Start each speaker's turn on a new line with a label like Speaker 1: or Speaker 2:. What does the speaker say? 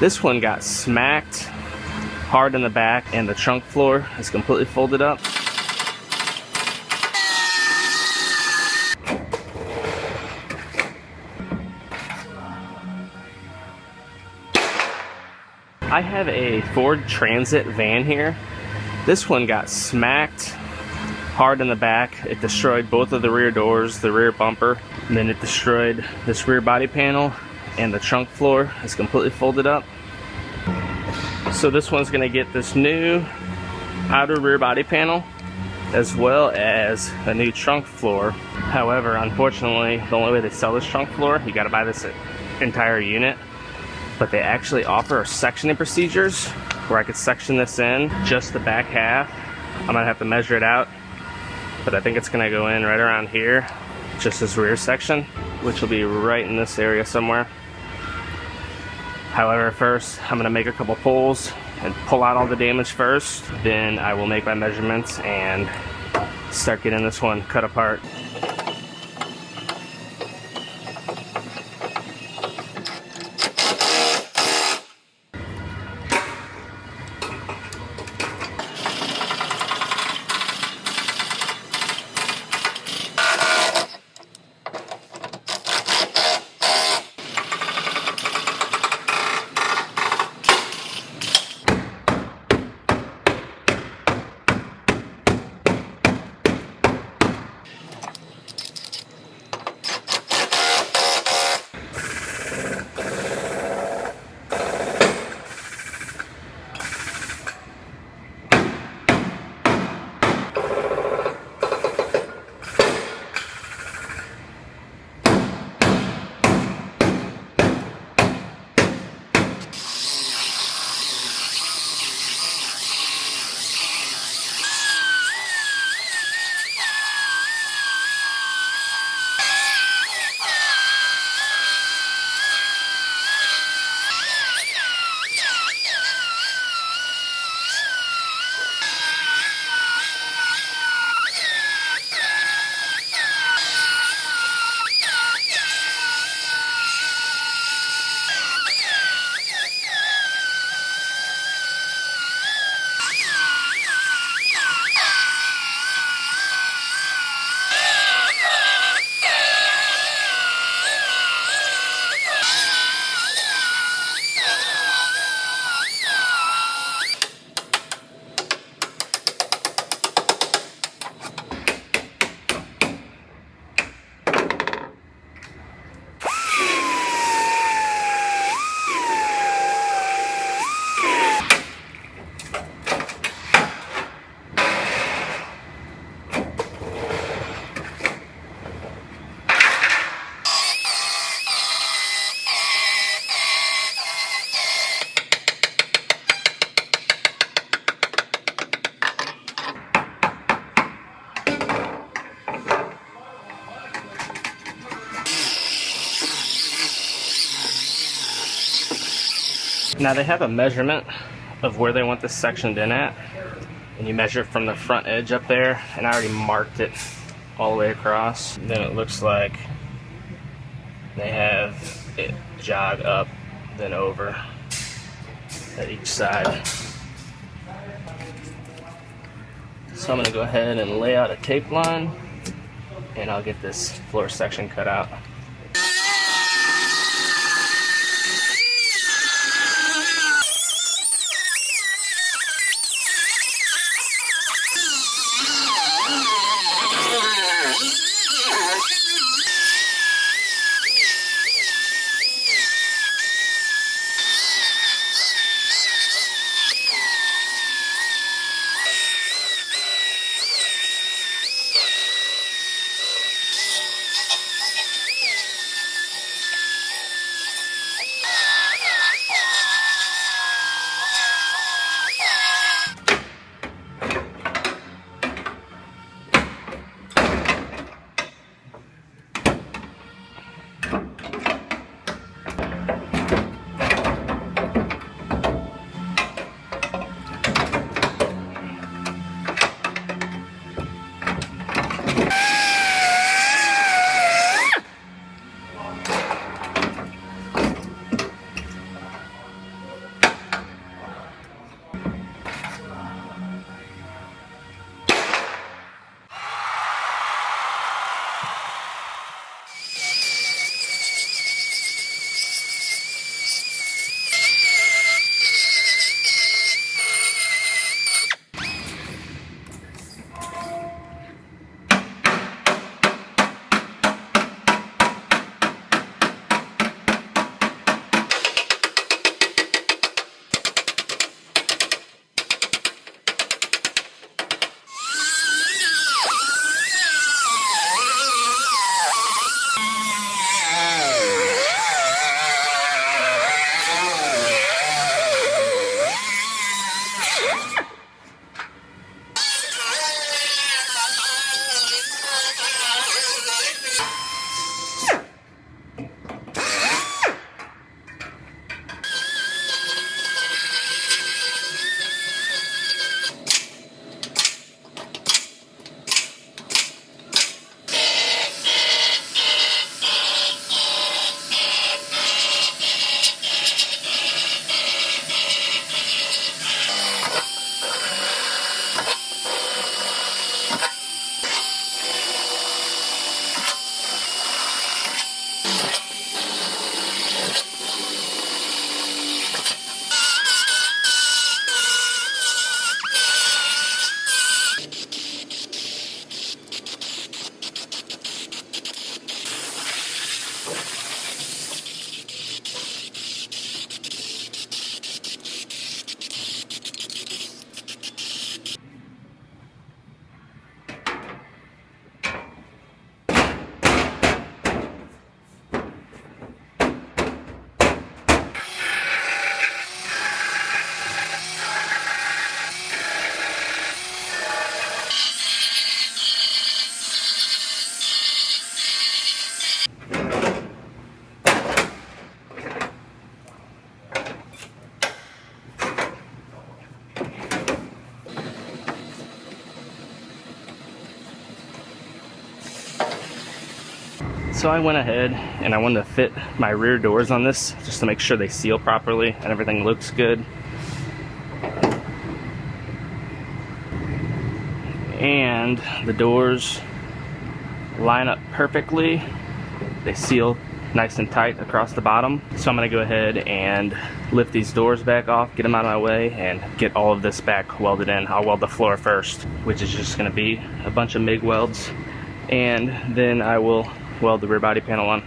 Speaker 1: This one got smacked hard in the back and the trunk floor is completely folded up. I have a Ford Transit van here. This one got smacked hard in the back. It destroyed both of the rear doors, the rear bumper, and then it destroyed this rear body panel, and the trunk floor is completely folded up. So this one's gonna get this new outer rear body panel as well as a new trunk floor. However, unfortunately, the only way they sell this trunk floor, you gotta buy this entire unit. But they actually offer sectioning procedures where I could section this in, just the back half. I'm gonna have to measure it out, but I think it's gonna go in right around here, just this rear section, which will be right in this area somewhere. However, first, I'm gonna make a couple pulls and pull out all the damage first. Then I will make my measurements and start getting this one cut apart. Now they have a measurement of where they want this sectioned in at, and you measure from the front edge up there, and I already marked it all the way across. And then it looks like they have it jog up, then over at each side. So I'm gonna go ahead and lay out a tape line, and I'll get this floor section cut out. So I went ahead and I wanted to fit my rear doors on this just to make sure they seal properly and everything looks good. And the doors line up perfectly. They seal nice and tight across the bottom. So I'm gonna go ahead and lift these doors back off, get them out of my way, and get all of this back welded in. I'll weld the floor first, which is just gonna be a bunch of MIG welds, and then I will weld the rear body panel on.